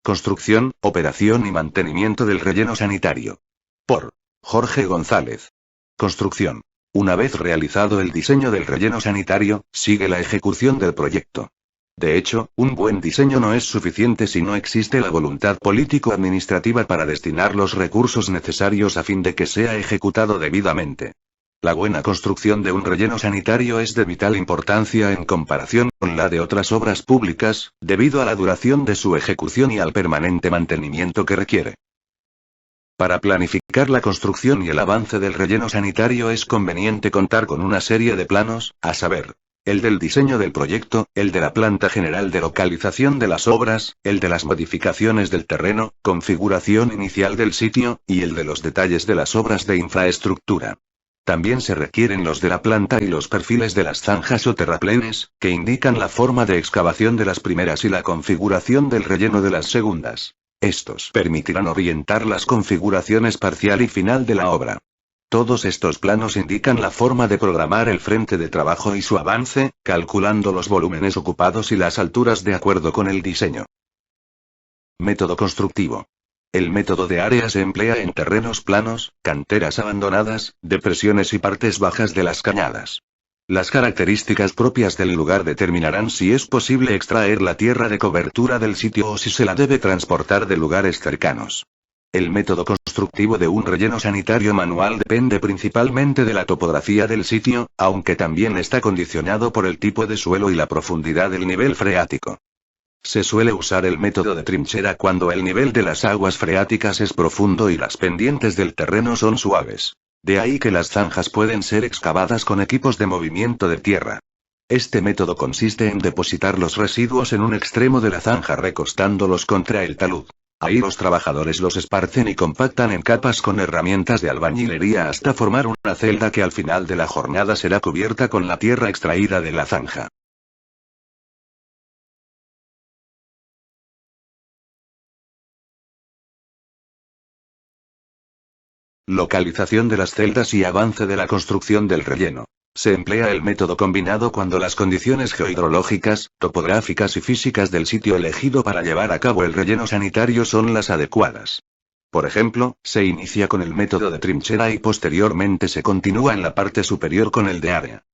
Construcción, operación y mantenimiento del relleno sanitario. Por Jorge González. Construcción. Una vez realizado el diseño del relleno sanitario, sigue la ejecución del proyecto. De hecho, un buen diseño no es suficiente si no existe la voluntad político-administrativa para destinar los recursos necesarios a fin de que sea ejecutado debidamente. La buena construcción de un relleno sanitario es de vital importancia en comparación con la de otras obras públicas, debido a la duración de su ejecución y al permanente mantenimiento que requiere. Para planificar la construcción y el avance del relleno sanitario es conveniente contar con una serie de planos, a saber, el del diseño del proyecto, el de la planta general de localización de las obras, el de las modificaciones del terreno, configuración inicial del sitio, y el de los detalles de las obras de infraestructura. También se requieren los de la planta y los perfiles de las zanjas o terraplenes, que indican la forma de excavación de las primeras y la configuración del relleno de las segundas. Estos permitirán orientar las configuraciones parcial y final de la obra. Todos estos planos indican la forma de programar el frente de trabajo y su avance, calculando los volúmenes ocupados y las alturas de acuerdo con el diseño. Método constructivo. El método de área se emplea en terrenos planos, canteras abandonadas, depresiones y partes bajas de las cañadas. Las características propias del lugar determinarán si es posible extraer la tierra de cobertura del sitio o si se la debe transportar de lugares cercanos. El método constructivo de un relleno sanitario manual depende principalmente de la topografía del sitio, aunque también está condicionado por el tipo de suelo y la profundidad del nivel freático. Se suele usar el método de trinchera cuando el nivel de las aguas freáticas es profundo y las pendientes del terreno son suaves. De ahí que las zanjas pueden ser excavadas con equipos de movimiento de tierra. Este método consiste en depositar los residuos en un extremo de la zanja recostándolos contra el talud. Ahí los trabajadores los esparcen y compactan en capas con herramientas de albañilería hasta formar una celda que al final de la jornada será cubierta con la tierra extraída de la zanja. Localización de las celdas y avance de la construcción del relleno. Se emplea el método combinado cuando las condiciones geohidrológicas, topográficas y físicas del sitio elegido para llevar a cabo el relleno sanitario son las adecuadas. Por ejemplo, se inicia con el método de trinchera y posteriormente se continúa en la parte superior con el de área.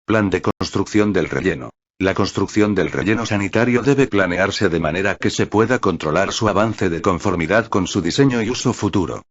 Plan de construcción del relleno. La construcción del relleno sanitario debe planearse de manera que se pueda controlar su avance de conformidad con su diseño y uso futuro.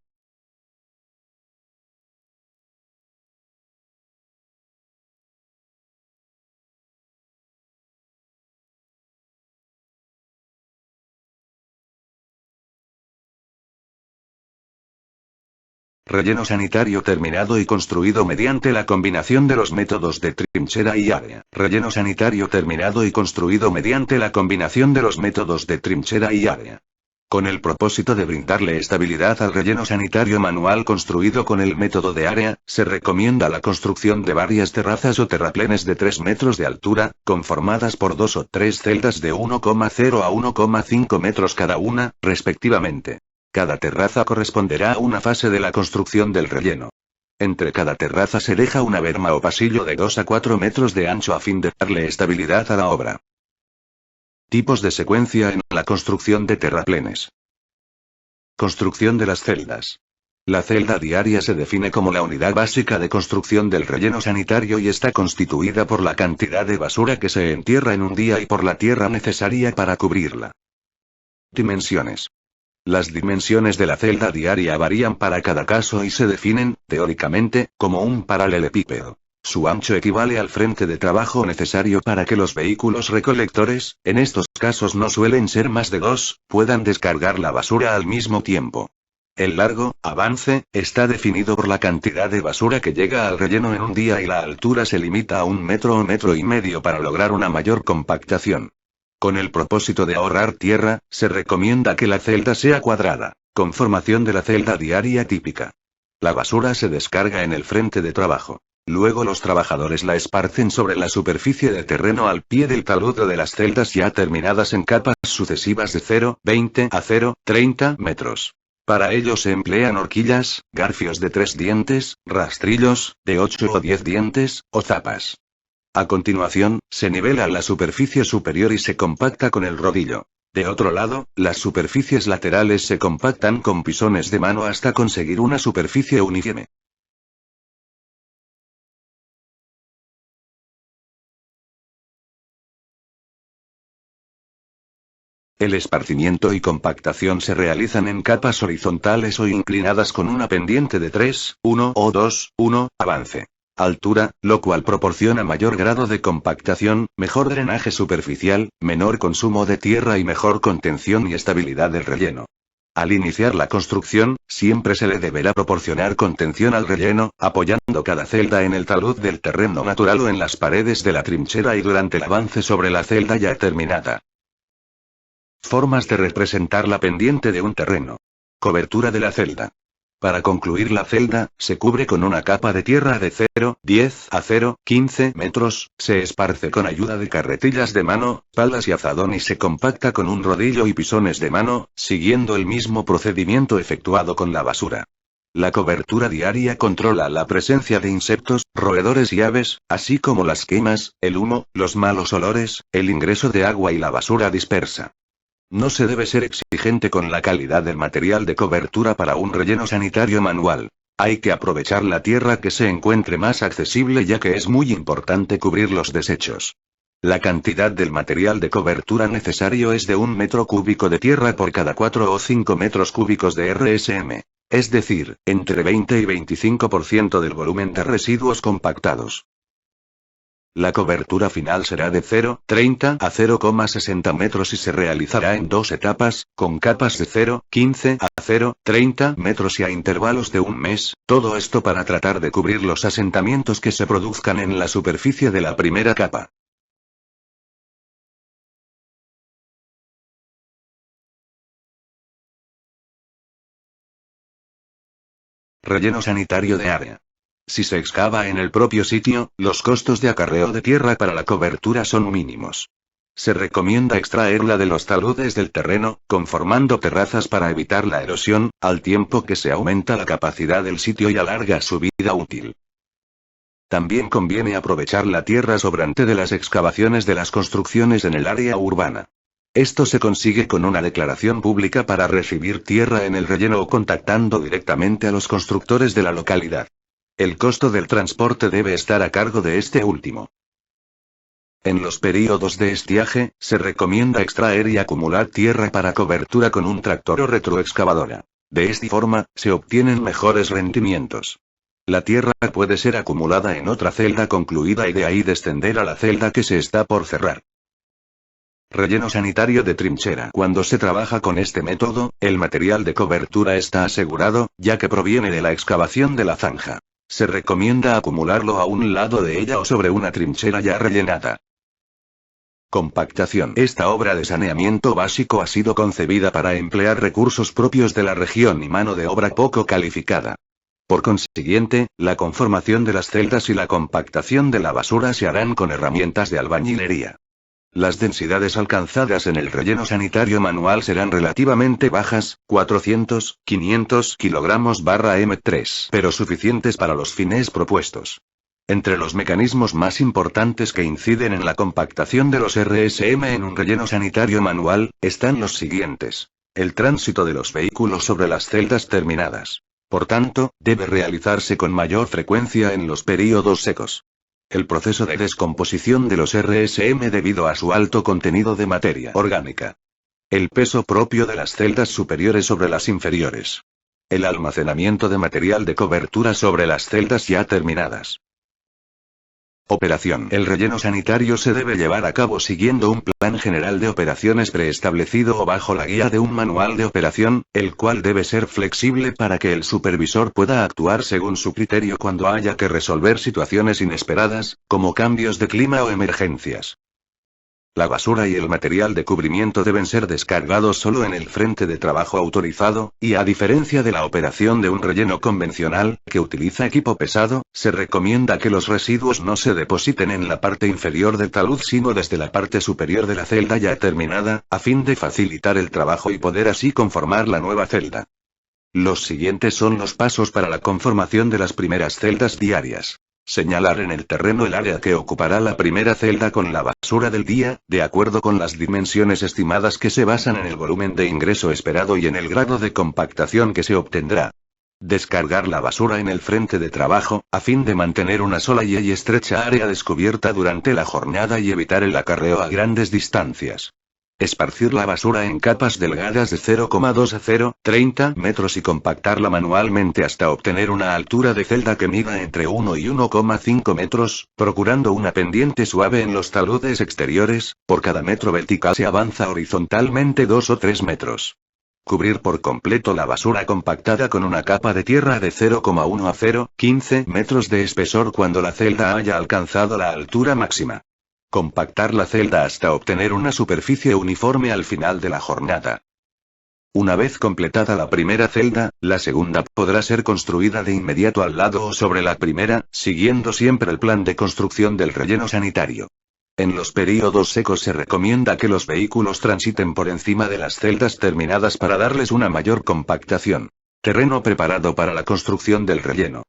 Relleno sanitario terminado y construido mediante la combinación de los métodos de trinchera y área. Relleno sanitario terminado y construido mediante la combinación de los métodos de trinchera y área. Con el propósito de brindarle estabilidad al relleno sanitario manual construido con el método de área, se recomienda la construcción de varias terrazas o terraplenes de 3 metros de altura, conformadas por 2 o 3 celdas de 1,0 a 1,5 metros cada una, respectivamente. Cada terraza corresponderá a una fase de la construcción del relleno. Entre cada terraza se deja una berma o pasillo de 2 a 4 metros de ancho a fin de darle estabilidad a la obra. Tipos de secuencia en la construcción de terraplenes. Construcción de las celdas. La celda diaria se define como la unidad básica de construcción del relleno sanitario y está constituida por la cantidad de basura que se entierra en un día y por la tierra necesaria para cubrirla. Dimensiones. Las dimensiones de la celda diaria varían para cada caso y se definen, teóricamente, como un paralelepípedo. Su ancho equivale al frente de trabajo necesario para que los vehículos recolectores, en estos casos no suelen ser más de 2, puedan descargar la basura al mismo tiempo. El largo, avance, está definido por la cantidad de basura que llega al relleno en un día y la altura se limita a 1 metro o metro y medio para lograr una mayor compactación. Con el propósito de ahorrar tierra, se recomienda que la celda sea cuadrada. Conformación de la celda diaria típica. La basura se descarga en el frente de trabajo. Luego los trabajadores la esparcen sobre la superficie de terreno al pie del talud de las celdas ya terminadas en capas sucesivas de 0,20 a 0,30 metros. Para ello se emplean horquillas, garfios de 3 dientes, rastrillos, de 8 o 10 dientes, o zapas. A continuación, se nivela la superficie superior y se compacta con el rodillo. De otro lado, las superficies laterales se compactan con pisones de mano hasta conseguir una superficie uniforme. El esparcimiento y compactación se realizan en capas horizontales o inclinadas con una pendiente de 3, 1 o 2, 1, avance. Altura, lo cual proporciona mayor grado de compactación, mejor drenaje superficial, menor consumo de tierra y mejor contención y estabilidad del relleno. Al iniciar la construcción, siempre se le deberá proporcionar contención al relleno, apoyando cada celda en el talud del terreno natural o en las paredes de la trinchera y durante el avance sobre la celda ya terminada. Formas de representar la pendiente de un terreno. Cobertura de la celda. Para concluir la celda, se cubre con una capa de tierra de 0,10 a 0,15 metros, se esparce con ayuda de carretillas de mano, palas y azadón y se compacta con un rodillo y pisones de mano, siguiendo el mismo procedimiento efectuado con la basura. La cobertura diaria controla la presencia de insectos, roedores y aves, así como las quemas, el humo, los malos olores, el ingreso de agua y la basura dispersa. No se debe ser exigente con la calidad del material de cobertura para un relleno sanitario manual. Hay que aprovechar la tierra que se encuentre más accesible ya que es muy importante cubrir los desechos. La cantidad del material de cobertura necesario es de 1 metro cúbico de tierra por cada 4 o 5 metros cúbicos de RSM. Es decir, entre 20 y 25% del volumen de residuos compactados. La cobertura final será de 0,30 a 0,60 metros y se realizará en 2 etapas, con capas de 0,15 a 0,30 metros y a intervalos de un mes, todo esto para tratar de cubrir los asentamientos que se produzcan en la superficie de la primera capa. Relleno sanitario de área. Si se excava en el propio sitio, los costos de acarreo de tierra para la cobertura son mínimos. Se recomienda extraerla de los taludes del terreno, conformando terrazas para evitar la erosión, al tiempo que se aumenta la capacidad del sitio y alarga su vida útil. También conviene aprovechar la tierra sobrante de las excavaciones de las construcciones en el área urbana. Esto se consigue con una declaración pública para recibir tierra en el relleno o contactando directamente a los constructores de la localidad. El costo del transporte debe estar a cargo de este último. En los períodos de estiaje, se recomienda extraer y acumular tierra para cobertura con un tractor o retroexcavadora. De esta forma, se obtienen mejores rendimientos. La tierra puede ser acumulada en otra celda concluida y de ahí descender a la celda que se está por cerrar. Relleno sanitario de trinchera. Cuando se trabaja con este método, el material de cobertura está asegurado, ya que proviene de la excavación de la zanja. Se recomienda acumularlo a un lado de ella o sobre una trinchera ya rellenada. Compactación. Esta obra de saneamiento básico ha sido concebida para emplear recursos propios de la región y mano de obra poco calificada. Por consiguiente, la conformación de las celdas y la compactación de la basura se harán con herramientas de albañilería. Las densidades alcanzadas en el relleno sanitario manual serán relativamente bajas, 400-500 kg/m3, pero suficientes para los fines propuestos. Entre los mecanismos más importantes que inciden en la compactación de los RSM en un relleno sanitario manual, están los siguientes. El tránsito de los vehículos sobre las celdas terminadas. Por tanto, debe realizarse con mayor frecuencia en los períodos secos. El proceso de descomposición de los RSM debido a su alto contenido de materia orgánica. El peso propio de las celdas superiores sobre las inferiores. El almacenamiento de material de cobertura sobre las celdas ya terminadas. Operación. El relleno sanitario se debe llevar a cabo siguiendo un plan general de operaciones preestablecido o bajo la guía de un manual de operación, el cual debe ser flexible para que el supervisor pueda actuar según su criterio cuando haya que resolver situaciones inesperadas, como cambios de clima o emergencias. La basura y el material de cubrimiento deben ser descargados solo en el frente de trabajo autorizado, y a diferencia de la operación de un relleno convencional, que utiliza equipo pesado, se recomienda que los residuos no se depositen en la parte inferior del talud sino desde la parte superior de la celda ya terminada, a fin de facilitar el trabajo y poder así conformar la nueva celda. Los siguientes son los pasos para la conformación de las primeras celdas diarias. Señalar en el terreno el área que ocupará la primera celda con la basura del día, de acuerdo con las dimensiones estimadas que se basan en el volumen de ingreso esperado y en el grado de compactación que se obtendrá. Descargar la basura en el frente de trabajo, a fin de mantener una sola y estrecha área descubierta durante la jornada y evitar el acarreo a grandes distancias. Esparcir la basura en capas delgadas de 0,2 a 0,30 metros y compactarla manualmente hasta obtener una altura de celda que mida entre 1 y 1,5 metros, procurando una pendiente suave en los taludes exteriores. Por cada metro vertical se avanza horizontalmente 2 o 3 metros. Cubrir por completo la basura compactada con una capa de tierra de 0,1 a 0,15 metros de espesor cuando la celda haya alcanzado la altura máxima. Compactar la celda hasta obtener una superficie uniforme al final de la jornada. Una vez completada la primera celda, la segunda podrá ser construida de inmediato al lado o sobre la primera, siguiendo siempre el plan de construcción del relleno sanitario. En los períodos secos se recomienda que los vehículos transiten por encima de las celdas terminadas para darles una mayor compactación. Terreno preparado para la construcción del relleno.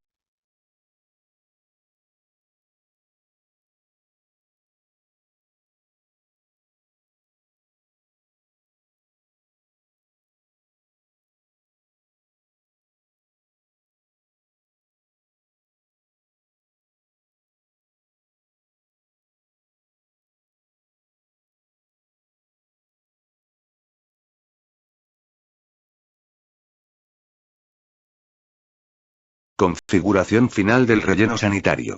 Configuración final del relleno sanitario.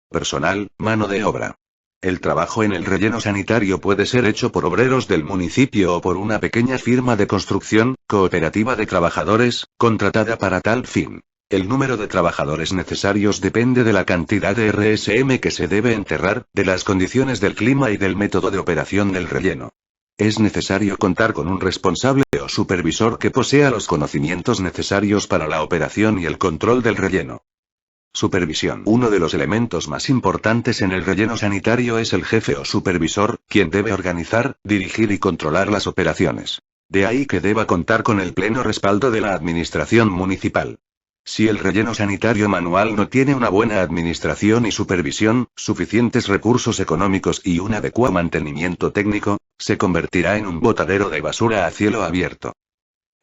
Personal, mano de obra. El trabajo en el relleno sanitario puede ser hecho por obreros del municipio o por una pequeña firma de construcción, cooperativa de trabajadores, contratada para tal fin. El número de trabajadores necesarios depende de la cantidad de RSM que se debe enterrar, de las condiciones del clima y del método de operación del relleno. Es necesario contar con un responsable o supervisor que posea los conocimientos necesarios para la operación y el control del relleno. Supervisión. Uno de los elementos más importantes en el relleno sanitario es el jefe o supervisor, quien debe organizar, dirigir y controlar las operaciones. De ahí que deba contar con el pleno respaldo de la administración municipal. Si el relleno sanitario manual no tiene una buena administración y supervisión, suficientes recursos económicos y un adecuado mantenimiento técnico, se convertirá en un botadero de basura a cielo abierto.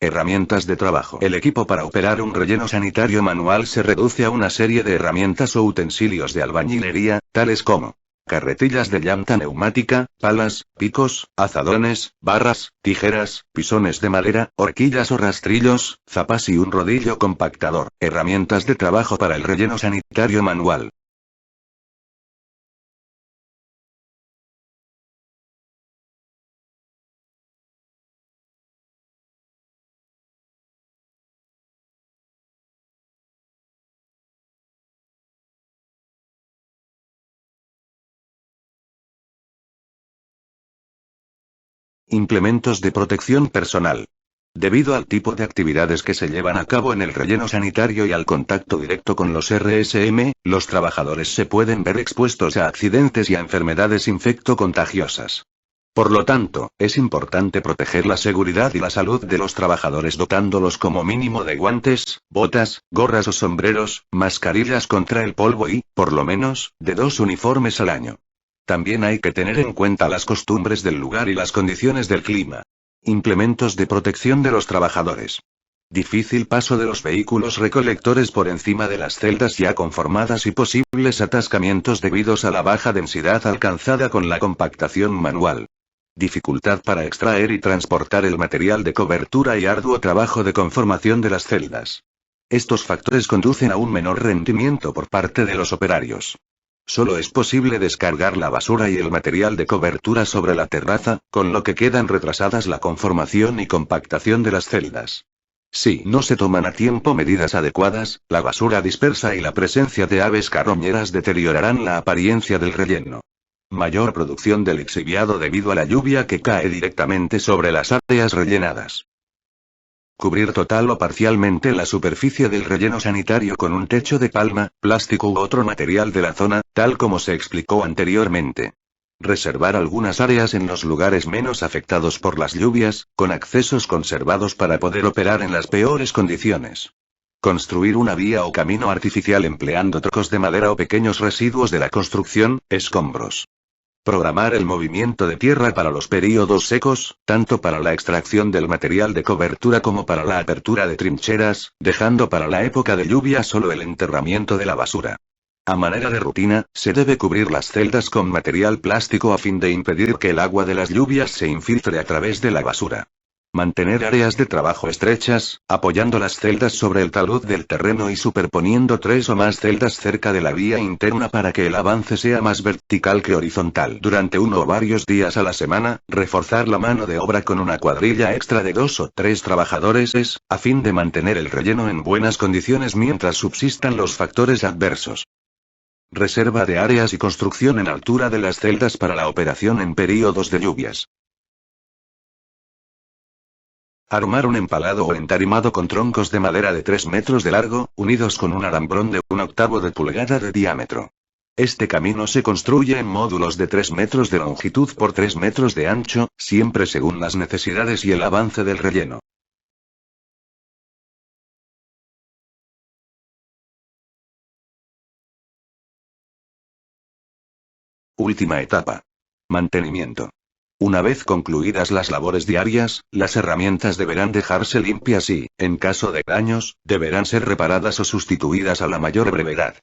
Herramientas de trabajo. El equipo para operar un relleno sanitario manual se reduce a una serie de herramientas o utensilios de albañilería, tales como carretillas de llanta neumática, palas, picos, azadones, barras, tijeras, pisones de madera, horquillas o rastrillos, zapas y un rodillo compactador. Herramientas de trabajo para el relleno sanitario manual. Implementos de protección personal. Debido al tipo de actividades que se llevan a cabo en el relleno sanitario y al contacto directo con los RSM, los trabajadores se pueden ver expuestos a accidentes y a enfermedades infecto-contagiosas. Por lo tanto, es importante proteger la seguridad y la salud de los trabajadores dotándolos como mínimo de guantes, botas, gorras o sombreros, mascarillas contra el polvo y, por lo menos, de 2 uniformes al año. También hay que tener en cuenta las costumbres del lugar y las condiciones del clima. Implementos de protección de los trabajadores. Difícil paso de los vehículos recolectores por encima de las celdas ya conformadas y posibles atascamientos debidos a la baja densidad alcanzada con la compactación manual. Dificultad para extraer y transportar el material de cobertura y arduo trabajo de conformación de las celdas. Estos factores conducen a un menor rendimiento por parte de los operarios. Solo es posible descargar la basura y el material de cobertura sobre la terraza, con lo que quedan retrasadas la conformación y compactación de las celdas. Si no se toman a tiempo medidas adecuadas, la basura dispersa y la presencia de aves carroñeras deteriorarán la apariencia del relleno. Mayor producción de lixiviado debido a la lluvia que cae directamente sobre las áreas rellenadas. Cubrir total o parcialmente la superficie del relleno sanitario con un techo de palma, plástico u otro material de la zona, tal como se explicó anteriormente. Reservar algunas áreas en los lugares menos afectados por las lluvias, con accesos conservados para poder operar en las peores condiciones. Construir una vía o camino artificial empleando trocos de madera o pequeños residuos de la construcción, escombros. Programar el movimiento de tierra para los períodos secos, tanto para la extracción del material de cobertura como para la apertura de trincheras, dejando para la época de lluvia solo el enterramiento de la basura. A manera de rutina, se debe cubrir las celdas con material plástico a fin de impedir que el agua de las lluvias se infiltre a través de la basura. Mantener áreas de trabajo estrechas, apoyando las celdas sobre el talud del terreno y superponiendo 3 o más celdas cerca de la vía interna para que el avance sea más vertical que horizontal. Durante uno o varios días a la semana, reforzar la mano de obra con una cuadrilla extra de 2 o 3 trabajadores, a fin de mantener el relleno en buenas condiciones mientras subsistan los factores adversos. Reserva de áreas y construcción en altura de las celdas para la operación en períodos de lluvias. Armar un empalado o entarimado con troncos de madera de 3 metros de largo, unidos con un alambrón de 1/8 de pulgada de diámetro. Este camino se construye en módulos de 3 metros de longitud por 3 metros de ancho, siempre según las necesidades y el avance del relleno. Última etapa. Mantenimiento. Una vez concluidas las labores diarias, las herramientas deberán dejarse limpias y, en caso de daños, deberán ser reparadas o sustituidas a la mayor brevedad.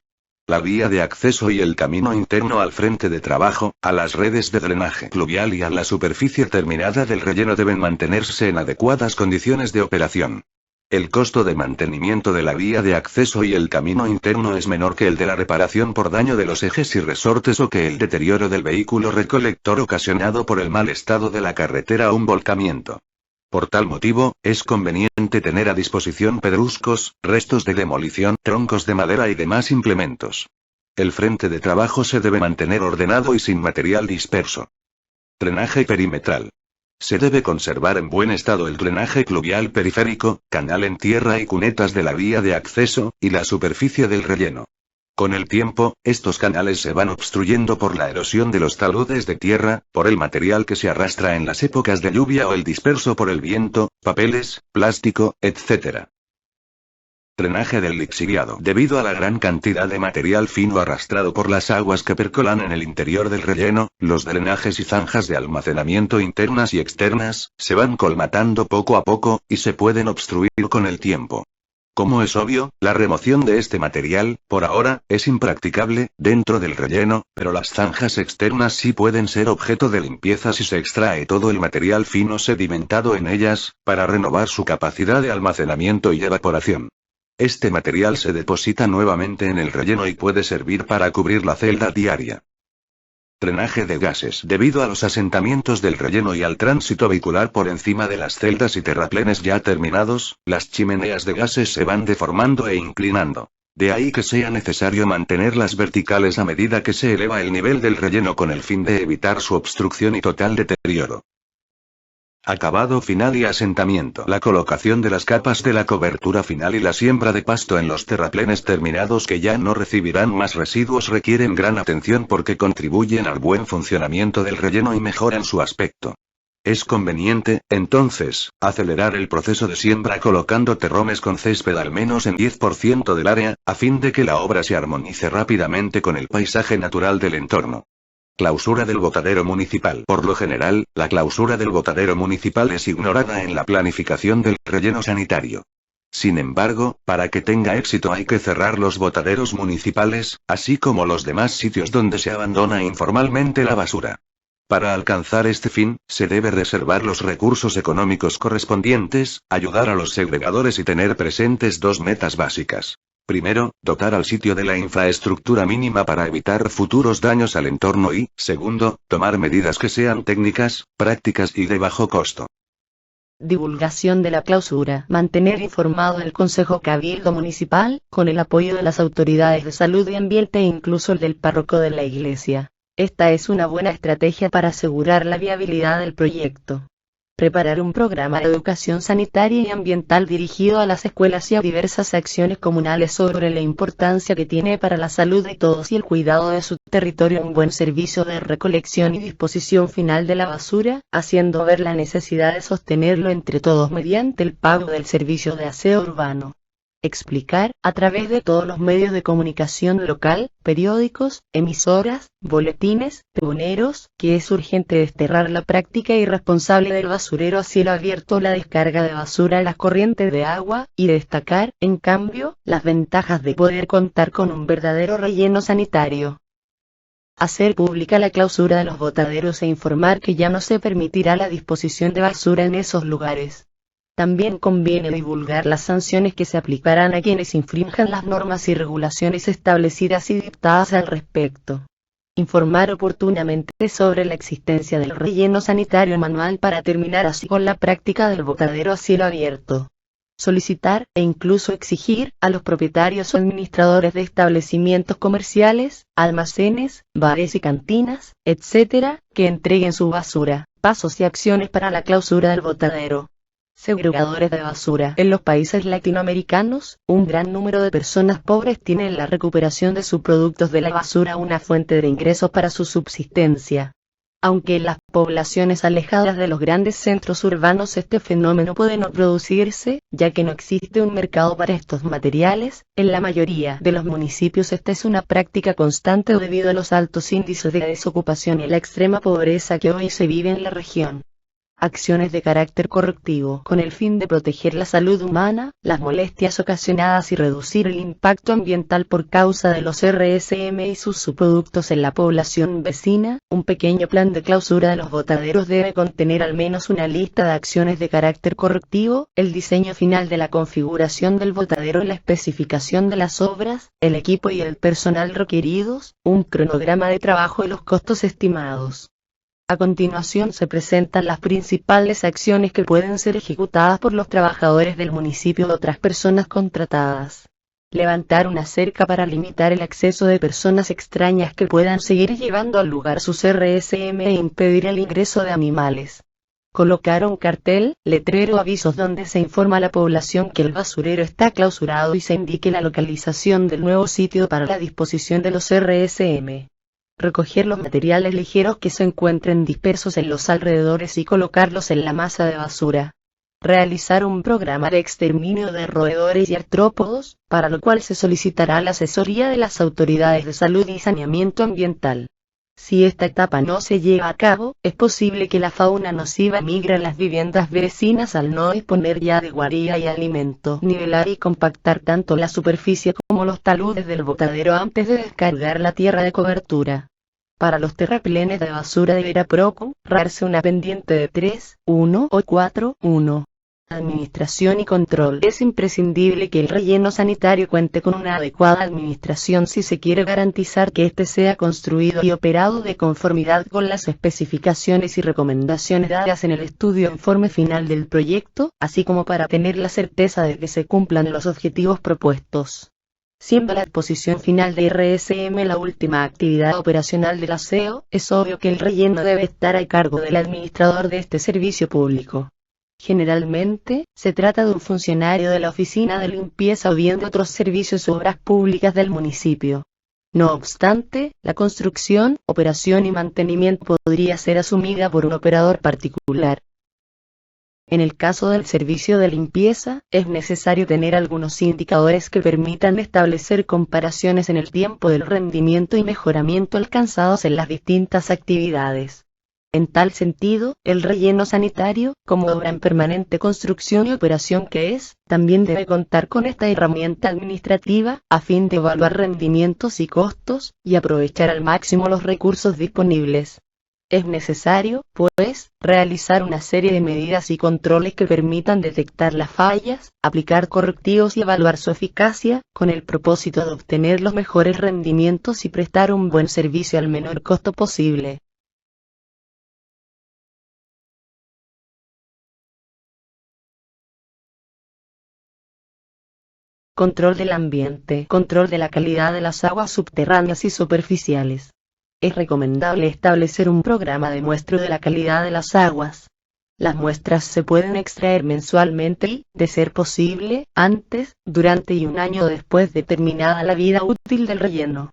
La vía de acceso y el camino interno al frente de trabajo, a las redes de drenaje pluvial y a la superficie terminada del relleno deben mantenerse en adecuadas condiciones de operación. El costo de mantenimiento de la vía de acceso y el camino interno es menor que el de la reparación por daño de los ejes y resortes o que el deterioro del vehículo recolector ocasionado por el mal estado de la carretera o un volcamiento. Por tal motivo, es conveniente tener a disposición pedruscos, restos de demolición, troncos de madera y demás implementos. El frente de trabajo se debe mantener ordenado y sin material disperso. Drenaje perimetral. Se debe conservar en buen estado el drenaje pluvial periférico, canal en tierra y cunetas de la vía de acceso, y la superficie del relleno. Con el tiempo, estos canales se van obstruyendo por la erosión de los taludes de tierra, por el material que se arrastra en las épocas de lluvia o el disperso por el viento, papeles, plástico, etc. Drenaje del lixiviado. Debido a la gran cantidad de material fino arrastrado por las aguas que percolan en el interior del relleno, los drenajes y zanjas de almacenamiento internas y externas, se van colmatando poco a poco, y se pueden obstruir con el tiempo. Como es obvio, la remoción de este material, por ahora, es impracticable, dentro del relleno, pero las zanjas externas sí pueden ser objeto de limpieza si se extrae todo el material fino sedimentado en ellas, para renovar su capacidad de almacenamiento y evaporación. Este material se deposita nuevamente en el relleno y puede servir para cubrir la celda diaria. Drenaje de gases. Debido a los asentamientos del relleno y al tránsito vehicular por encima de las celdas y terraplenes ya terminados, las chimeneas de gases se van deformando e inclinando. De ahí que sea necesario mantenerlas verticales a medida que se eleva el nivel del relleno con el fin de evitar su obstrucción y total deterioro. Acabado final y asentamiento. La colocación de las capas de la cobertura final y la siembra de pasto en los terraplenes terminados que ya no recibirán más residuos requieren gran atención porque contribuyen al buen funcionamiento del relleno y mejoran su aspecto. Es conveniente, entonces, acelerar el proceso de siembra colocando terrones con césped al menos en 10% del área, a fin de que la obra se armonice rápidamente con el paisaje natural del entorno. Clausura del botadero municipal. Por lo general, la clausura del botadero municipal es ignorada en la planificación del relleno sanitario. Sin embargo, para que tenga éxito hay que cerrar los botaderos municipales, así como los demás sitios donde se abandona informalmente la basura. Para alcanzar este fin, se debe reservar los recursos económicos correspondientes, ayudar a los segregadores y tener presentes 2 metas básicas. Primero, dotar al sitio de la infraestructura mínima para evitar futuros daños al entorno y, segundo, tomar medidas que sean técnicas, prácticas y de bajo costo. Divulgación de la clausura. Mantener informado el Consejo Cabildo Municipal, con el apoyo de las autoridades de salud y ambiente e incluso el del párroco de la iglesia. Esta es una buena estrategia para asegurar la viabilidad del proyecto. Preparar un programa de educación sanitaria y ambiental dirigido a las escuelas y a diversas acciones comunales sobre la importancia que tiene para la salud de todos y el cuidado de su territorio un buen servicio de recolección y disposición final de la basura, haciendo ver la necesidad de sostenerlo entre todos mediante el pago del servicio de aseo urbano. Explicar, a través de todos los medios de comunicación local, periódicos, emisoras, boletines, tribuneros, que es urgente desterrar la práctica irresponsable del basurero a cielo abierto o la descarga de basura en las corrientes de agua, y destacar, en cambio, las ventajas de poder contar con un verdadero relleno sanitario. Hacer pública la clausura de los botaderos e informar que ya no se permitirá la disposición de basura en esos lugares. También conviene divulgar las sanciones que se aplicarán a quienes infrinjan las normas y regulaciones establecidas y dictadas al respecto. Informar oportunamente sobre la existencia del relleno sanitario manual para terminar así con la práctica del botadero a cielo abierto. Solicitar, e incluso exigir, a los propietarios o administradores de establecimientos comerciales, almacenes, bares y cantinas, etc., que entreguen su basura, pasos y acciones para la clausura del botadero. Segregadores de basura. En los países latinoamericanos, un gran número de personas pobres tienen en la recuperación de sus productos de la basura una fuente de ingresos para su subsistencia. Aunque en las poblaciones alejadas de los grandes centros urbanos este fenómeno puede no producirse, ya que no existe un mercado para estos materiales, en la mayoría de los municipios esta es una práctica constante debido a los altos índices de desocupación y la extrema pobreza que hoy se vive en la región. Acciones de carácter correctivo. Con el fin de proteger la salud humana, las molestias ocasionadas y reducir el impacto ambiental por causa de los RSM y sus subproductos en la población vecina, un pequeño plan de clausura de los botaderos debe contener al menos una lista de acciones de carácter correctivo, el diseño final de la configuración del botadero y la especificación de las obras, el equipo y el personal requeridos, un cronograma de trabajo y los costos estimados. A continuación se presentan las principales acciones que pueden ser ejecutadas por los trabajadores del municipio o otras personas contratadas. Levantar una cerca para limitar el acceso de personas extrañas que puedan seguir llevando al lugar sus RSM e impedir el ingreso de animales. Colocar un cartel, letrero o avisos donde se informa a la población que el basurero está clausurado y se indique la localización del nuevo sitio para la disposición de los RSM. Recoger los materiales ligeros que se encuentren dispersos en los alrededores y colocarlos en la masa de basura. Realizar un programa de exterminio de roedores y artrópodos, para lo cual se solicitará la asesoría de las autoridades de salud y saneamiento ambiental. Si esta etapa no se lleva a cabo, es posible que la fauna nociva migre a las viviendas vecinas al no disponer ya de guarida y alimento. Nivelar y compactar tanto la superficie como los taludes del botadero antes de descargar la tierra de cobertura. Para los terraplenes de basura deberá procurarse una pendiente de 3, 1 o 4, 1. Administración y control. Es imprescindible que el relleno sanitario cuente con una adecuada administración si se quiere garantizar que éste sea construido y operado de conformidad con las especificaciones y recomendaciones dadas en el estudio informe final del proyecto, así como para tener la certeza de que se cumplan los objetivos propuestos. Siendo la disposición final de RSM la última actividad operacional del aseo, es obvio que el relleno debe estar a cargo del administrador de este servicio público. Generalmente, se trata de un funcionario de la oficina de limpieza o bien de otros servicios u obras públicas del municipio. No obstante, la construcción, operación y mantenimiento podría ser asumida por un operador particular. En el caso del servicio de limpieza, es necesario tener algunos indicadores que permitan establecer comparaciones en el tiempo del rendimiento y mejoramiento alcanzados en las distintas actividades. En tal sentido, el relleno sanitario, como obra en permanente construcción y operación que es, también debe contar con esta herramienta administrativa, a fin de evaluar rendimientos y costos, y aprovechar al máximo los recursos disponibles. Es necesario, pues, realizar una serie de medidas y controles que permitan detectar las fallas, aplicar correctivos y evaluar su eficacia, con el propósito de obtener los mejores rendimientos y prestar un buen servicio al menor costo posible. Control del ambiente. Control de la calidad de las aguas subterráneas y superficiales. Es recomendable establecer un programa de muestreo de la calidad de las aguas. Las muestras se pueden extraer mensualmente y, de ser posible, antes, durante y un año después de terminada la vida útil del relleno.